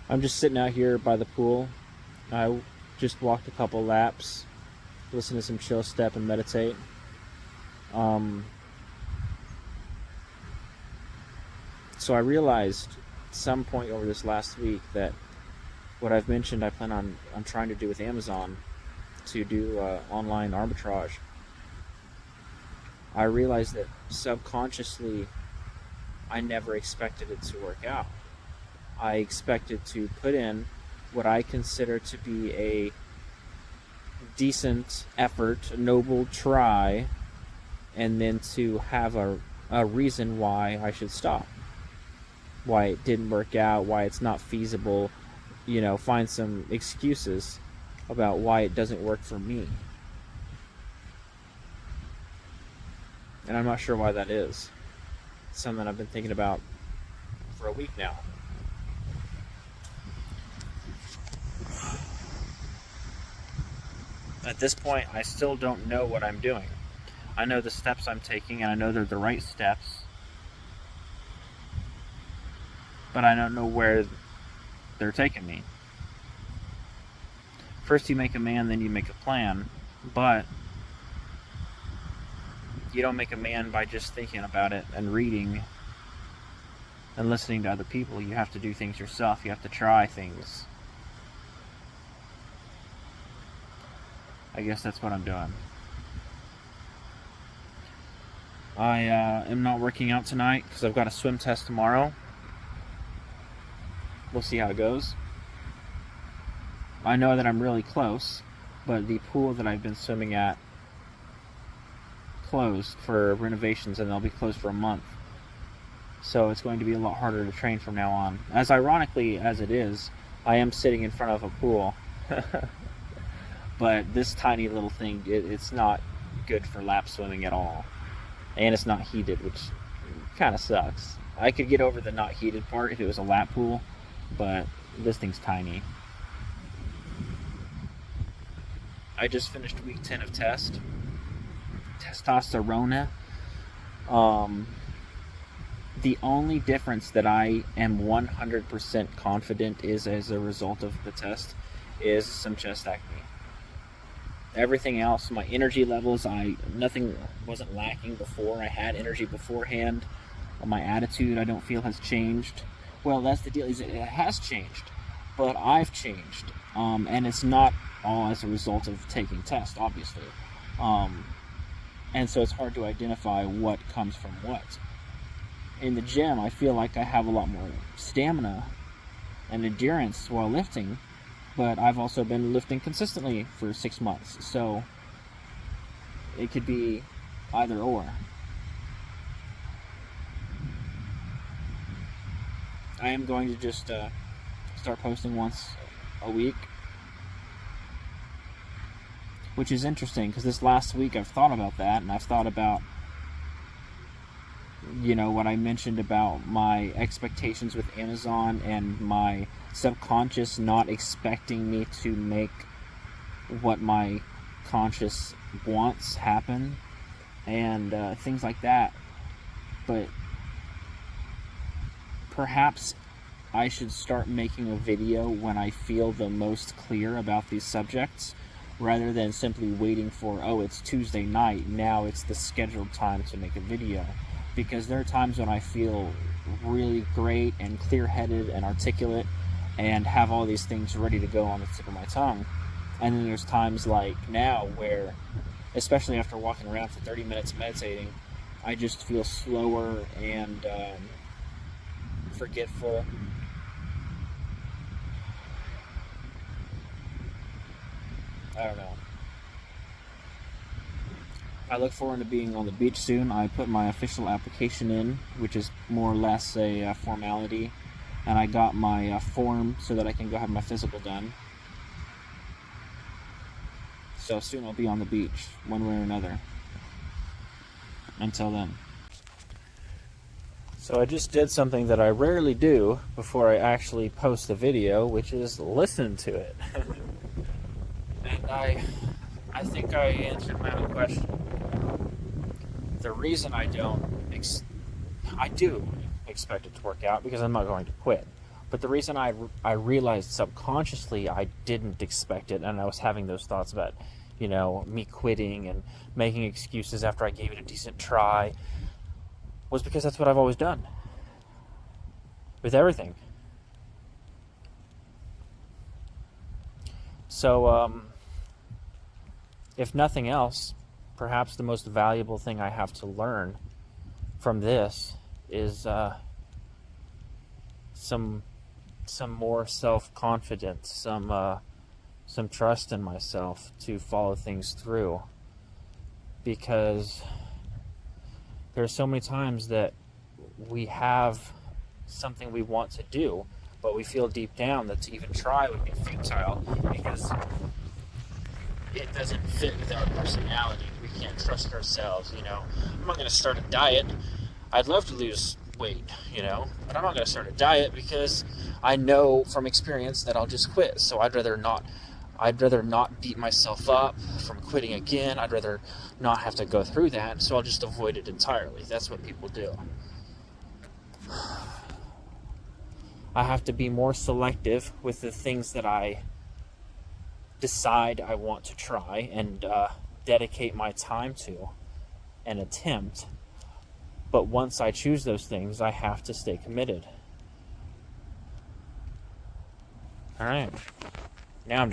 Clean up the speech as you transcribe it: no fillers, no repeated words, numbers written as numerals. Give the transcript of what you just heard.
I'm just sitting out here by the pool. I just walked a couple laps, listen to some chill step and meditate. Um, so I realized at some point over this last week that what I've mentioned I'm trying to do with Amazon to do online arbitrage. I realized that subconsciously I never expected it to work out. I expected to put in what I consider to be a decent effort, a noble try, and then to have a reason why I should stop, why it didn't work out, why it's not feasible, find some excuses about why it doesn't work for me. And I'm not sure why that is. It's something I've been thinking about for a week now. At this point, I still don't know what I'm doing. I know the steps I'm taking, and I know they're the right steps, but I don't know where they're taking me. First you make a man, then you make a plan, but you don't make a man by just thinking about it and reading and listening to other people. You have to do things yourself. You have to try things. I guess that's what I'm doing. I am not working out tonight because I've got a swim test tomorrow. We'll see how it goes. I know that I'm really close, but the pool that I've been swimming at closed for renovations, and they'll be closed for a month. So it's going to be a lot harder to train from now on. As ironically as it is, I am sitting in front of a pool. But this tiny little thing, it's not good for lap swimming at all. And it's not heated, which kind of sucks. I could get over the not heated part if it was a lap pool, but this thing's tiny. I just finished week 10 of test. Testosterone. The only difference that I am 100% confident is as a result of the test is some chest acne. Everything else, my energy levels, nothing wasn't lacking before. I had energy beforehand. My attitude, I don't feel has changed. Well, that's the deal, is it has changed, but I've changed, and it's not all as a result of taking tests, obviously, and so it's hard to identify what comes from what. In the gym, I feel like I have a lot more stamina and endurance while lifting, but I've also been lifting consistently for 6 months, so it could be either or. I am going to just start posting once a week, which is interesting because this last week I've thought about that, and I've thought about what I mentioned about my expectations with Amazon and my subconscious not expecting me to make what my conscious wants happen, and things like that. But perhaps I should start making a video when I feel the most clear about these subjects, rather than simply waiting for, it's Tuesday night, now it's the scheduled time to make a video. Because there are times when I feel really great and clear-headed and articulate and have all these things ready to go on the tip of my tongue. And then there's times like now where, especially after walking around for 30 minutes meditating, I just feel slower and forgetful. I don't know. I look forward to being on the beach soon. I put my official application in, which is more or less a formality, and I got my form so that I can go have my physical done. So soon I'll be on the beach, one way or another. Until then. So I just did something that I rarely do before I actually post the video, which is listen to it. And I think I answered my own question. The reason I do expect it to work out, because I'm not going to quit. But the reason I realized subconsciously I didn't expect it, and I was having those thoughts about, me quitting and making excuses after I gave it a decent try, was because that's what I've always done with everything. So, if nothing else, perhaps the most valuable thing I have to learn from this is some more self-confidence, some trust in myself to follow things through. Because there are so many times that we have something we want to do, but we feel deep down that to even try would be futile because it doesn't fit with our personality. We can't trust ourselves, I'm not going to start a diet. I'd love to lose weight, but I'm not going to start a diet because I know from experience that I'll just quit. So I'd rather not beat myself up from quitting again. I'd rather not have to go through that, so I'll just avoid it entirely. That's what people do. I have to be more selective with the things that I decide I want to try and dedicate my time to and attempt. But once I choose those things, I have to stay committed. All right. Now I'm done.